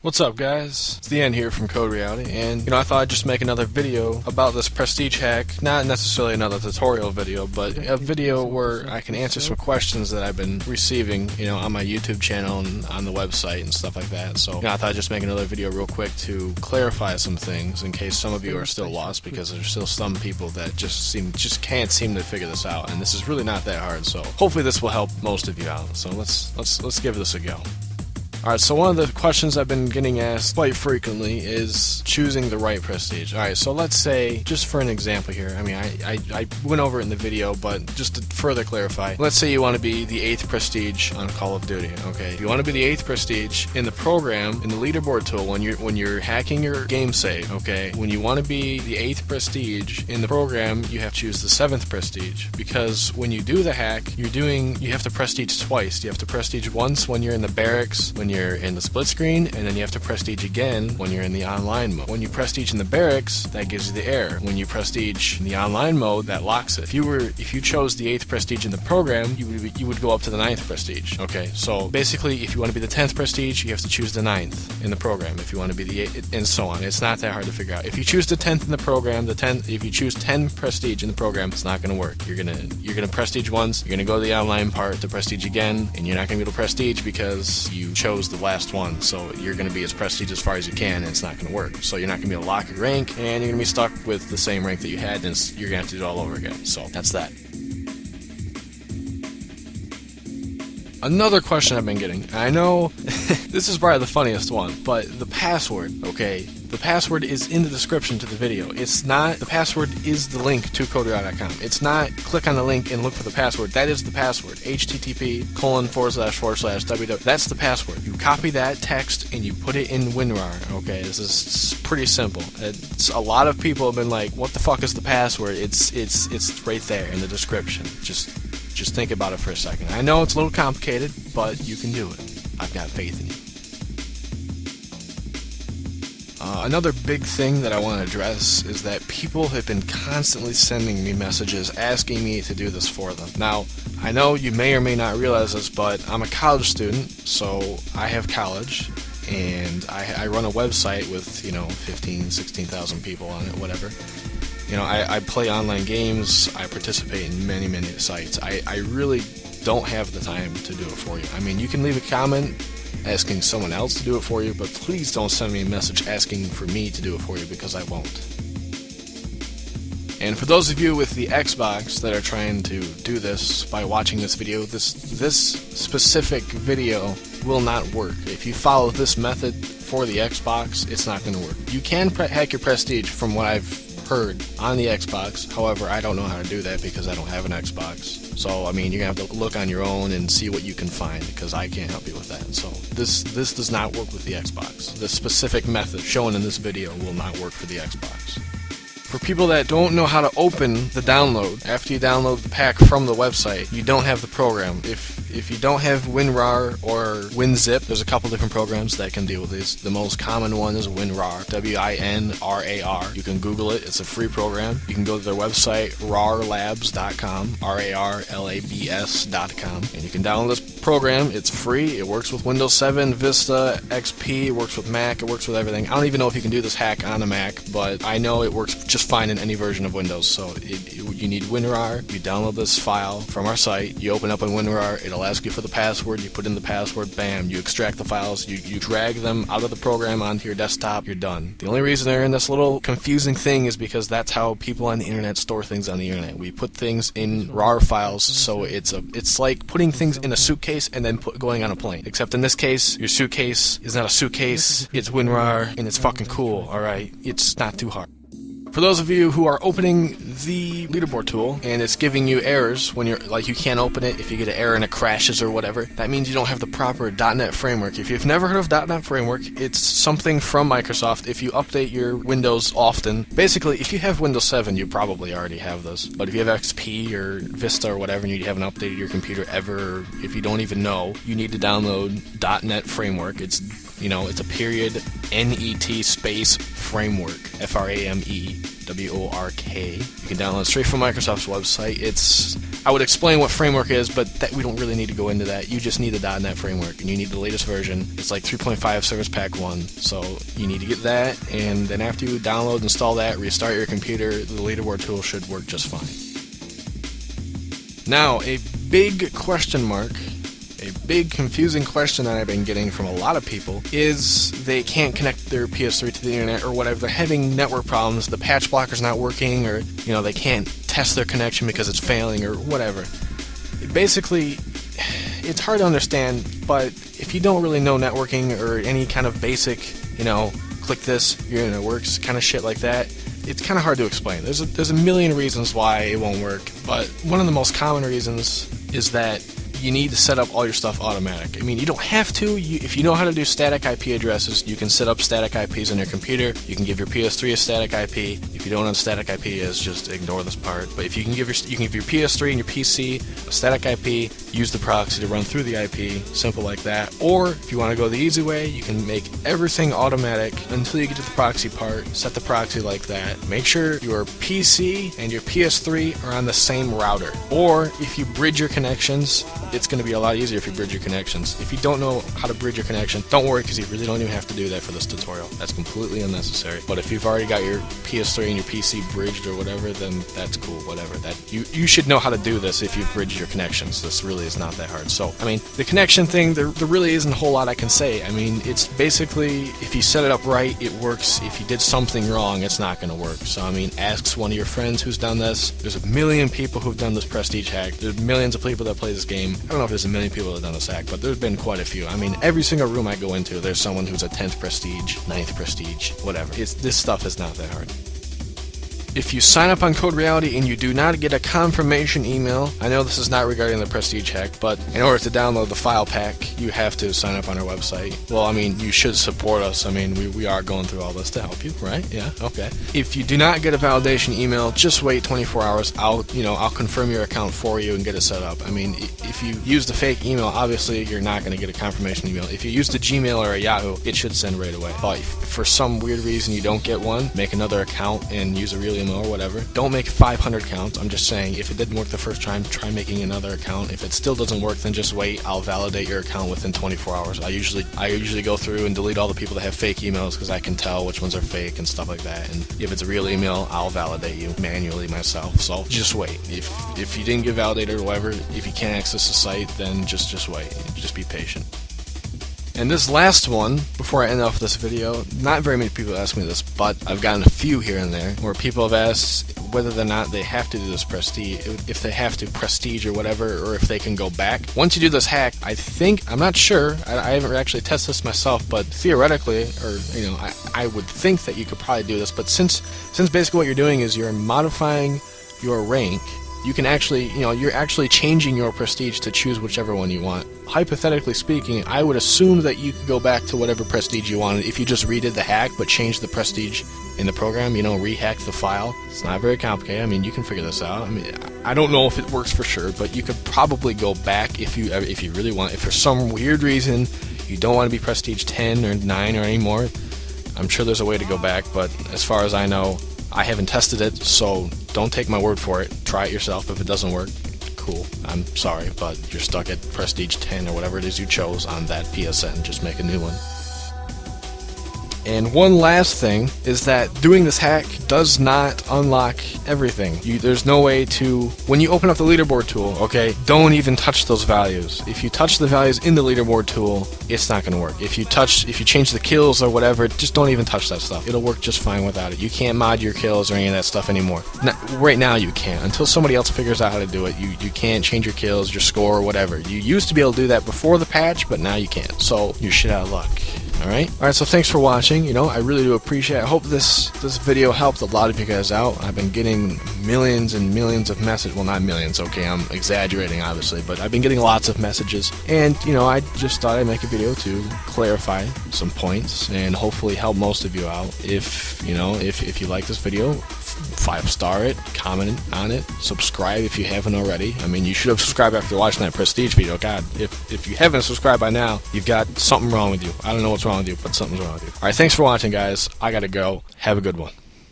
What's up, guys? It's the end here from Code Reality, and I thought I'd just make another video about this prestige hack. Not necessarily another tutorial video, but a video where I can answer some questions that I've been receiving, on my YouTube channel and on the website and stuff like that. So, I thought I'd just make another video real quick to clarify some things in case some of you are still lost, because there's still some people that just can't seem to figure this out, and this is really not that hard. So, hopefully this will help most of you out. So let's give this a go. Alright, so one of the questions I've been getting asked quite frequently is choosing the right prestige. Alright, so let's say, just for an example here, I went over it in the video, but just to further clarify, let's say you want to be the 8th prestige on Call of Duty, okay? If you want to be the 8th prestige in the program, in the leaderboard tool, when you're hacking your game save, okay? When you want to be the 8th prestige in the program, you have to choose the 7th prestige, because when you do the hack, you have to prestige twice. You have to prestige once when you're in the barracks, when you're in the split screen, and then you have to prestige again when you're in the online mode. When you prestige in the barracks, that gives you the error. When you prestige in the online mode, that locks it. If you chose the 8th prestige in the program, you would go up to the 9th prestige. Okay, so basically, if you want to be the 10th prestige, you have to choose the 9th in the program. If you want to be the 8th, and so on. It's not that hard to figure out. If you choose the 10th in the program, if you choose 10 prestige in the program, it's not going to work. You're gonna prestige once, you're gonna go to the online part to prestige again, and you're not gonna be able to prestige because you chose the last one. So you're gonna be as prestige as far as you can, and it's not gonna work. So you're not gonna be able to lock your rank, and you're gonna be stuck with the same rank that you had, and you're gonna have to do it all over again. So that's that. Another question I've been getting, and I know this is probably the funniest one, but the password, okay? The password is in the description to the video. It's not, the password is the link to CodeReality.com. It's not click on the link and look for the password. That is the password. http://www. That's the password. You copy that text and you put it in WinRAR, okay? This is pretty simple. A lot of people have been like, what the fuck is the password? It's right there in the description. Just think about it for a second. I know it's a little complicated, but you can do it. I've got faith in you. Another big thing that I want to address is that people have been constantly sending me messages asking me to do this for them. Now, I know you may or may not realize this, but I'm a college student, so I have college, and I run a website with, 15, 16,000 people on it, whatever. I play online games, I participate in many, many sites. I really don't have the time to do it for you. I mean, you can leave a comment asking someone else to do it for you, but please don't send me a message asking for me to do it for you, because I won't. And for those of you with the Xbox that are trying to do this by watching this video, this specific video will not work. If you follow this method for the Xbox, it's not going to work. You can hack your prestige from what I've heard on the Xbox. However, I don't know how to do that because I don't have an Xbox. So, you're going to have to look on your own and see what you can find, because I can't help you with that. So, this does not work with the Xbox. The specific method shown in this video will not work for the Xbox. For people that don't know how to open the download, after you download the pack from the website, you don't have the program. If you don't have WinRAR or WinZip, there's a couple different programs that can deal with this. The most common one is WinRAR, WinRAR. You can Google it. It's a free program. You can go to their website, rarlabs.com, RARLABS.com, and you can download this program. It's free. It works with Windows 7, Vista, XP. It works with Mac. It works with everything. I don't even know if you can do this hack on a Mac, but I know it works just fine in any version of Windows. So you need WinRAR. You download this file from our site. You open up on WinRAR. It'll ask you for the password. You put in the password. Bam. You extract the files. You drag them out of the program onto your desktop. You're done. The only reason they're in this little confusing thing is because that's how people on the internet store things on the internet. We put things in RAR files, so it's like putting things in a suitcase and then going on a plane. Except in this case, your suitcase is not a suitcase. It's WinRAR, and it's fucking cool. All right, it's not too hard. For those of you who are opening the leaderboard tool and it's giving you errors when you can't open it, if you get an error and it crashes or whatever, that means you don't have the proper .NET framework. If you've never heard of .NET framework, it's something from Microsoft. If you update your Windows often, basically if you have Windows 7, you probably already have this. But if you have XP or Vista or whatever and you haven't updated your computer ever, or if you don't even know, you need to download .NET framework. It's You know, it's a period NET space framework, FRAMEWORK. You can download it straight from Microsoft's website. I would explain what framework is, but we don't really need to go into that. You just need the .NET framework, and you need the latest version. It's like 3.5 Service Pack 1, so you need to get that, and then after you download and install that, restart your computer, the leaderboard tool should work just fine. Now, a big question mark, a big confusing question that I've been getting from a lot of people is they can't connect their PS3 to the internet or whatever. They're having network problems, the patch blocker's not working, or they can't test their connection because it's failing or whatever. Basically, it's hard to understand, but if you don't really know networking or any kind of basic, click this, your internet works, kind of shit like that, it's kind of hard to explain. There's a million reasons why it won't work, but one of the most common reasons is that you need to set up all your stuff automatic. I mean, you don't have to. If you know how to do static IP addresses, you can set up static IPs on your computer. You can give your PS3 a static IP. If you don't know what static IP is, just ignore this part. But if you can give your PS3 and your PC a static IP, use the proxy to run through the IP, simple like that. Or if you want to go the easy way, you can make everything automatic until you get to the proxy part. Set the proxy like that. Make sure your PC and your PS3 are on the same router. Or if you bridge your connections, it's going to be a lot easier if you bridge your connections. If you don't know how to bridge your connection, don't worry, because you really don't even have to do that for this tutorial. That's completely unnecessary. But if you've already got your PS3 and your PC bridged or whatever, then that's cool, whatever. You should know how to do this if you've bridged your connections. This really is not that hard. So, I mean, the connection thing, there really isn't a whole lot I can say. I mean, it's basically, if you set it up right, it works. If you did something wrong, it's not going to work. So, I mean, ask one of your friends who's done this. There's a million people who've done this prestige hack. There's millions of people that play this game. I don't know if there's a million people that have done this hack, but there's been quite a few. I mean, every single room I go into, there's someone who's a 10th prestige, 9th prestige, whatever. This stuff is not that hard. If you sign up on CoD Reality and you do not get a confirmation email, I know this is not regarding the prestige hack, but in order to download the file pack, you have to sign up on our website. Well, I mean, you should support us. I mean, we are going through all this to help you, right? Yeah, okay. If you do not get a validation email, just wait 24 hours. I'll confirm your account for you and get it set up. I mean, if you use the fake email, obviously you're not going to get a confirmation email. If you use the Gmail or a Yahoo, it should send right away. But if for some weird reason you don't get one, make another account and use a real email or whatever. Don't make 500 accounts. I'm just saying, if it didn't work the first time, try making another account. If it still doesn't work, then just wait. I'll validate your account within 24 hours. I usually go through and delete all the people that have fake emails because I can tell which ones are fake and stuff like that. And if it's a real email, I'll validate you manually myself. So just wait. If you didn't get validated or whatever, if you can't access the site, then just wait. Just be patient. And this last one, before I end off this video, not very many people ask me this, but I've gotten a few here and there where people have asked whether or not they have to do this prestige, if they have to prestige or whatever, or if they can go back. Once you do this hack, I'm not sure, I haven't actually tested this myself, but theoretically, or I would think that you could probably do this, but since basically what you're doing is you're modifying your rank, you can actually, you're actually changing your prestige to choose whichever one you want. Hypothetically speaking, I would assume that you could go back to whatever prestige you wanted if you just redid the hack, but changed the prestige in the program, rehack the file. It's not very complicated. I mean, you can figure this out. I mean, I don't know if it works for sure, but you could probably go back if you really want. If for some weird reason you don't want to be prestige 10 or 9 or any more, I'm sure there's a way to go back, but as far as I know, I haven't tested it, so don't take my word for it. Try it yourself. If it doesn't work, cool. I'm sorry, but you're stuck at Prestige 10 or whatever it is you chose on that PSN. Just make a new one. And one last thing is that doing this hack does not unlock everything. There's no way to, when you open up the leaderboard tool, okay, don't even touch those values. If you touch the values in the leaderboard tool, it's not going to work. If you change the kills or whatever, just don't even touch that stuff. It'll work just fine without it. You can't mod your kills or any of that stuff anymore. Right now you can't. Until somebody else figures out how to do it, you can't change your kills, your score, or whatever. You used to be able to do that before the patch, but now you can't. So you're shit out of luck. Alright, so thanks for watching. I really do appreciate it. I hope this video helped a lot of you guys out. I've been getting millions and millions of messages. Well, not millions, okay, I'm exaggerating obviously, but I've been getting lots of messages. And, I just thought I'd make a video to clarify some points and hopefully help most of you out. If you like this video, 5-star it, comment on it, subscribe if you haven't already. I mean, you should have subscribed after watching that Prestige video. God, if you haven't subscribed by now, you've got something wrong with you. I don't know what's wrong with you, but something's wrong with you. Alright, thanks for watching, guys. I gotta go. Have a good one.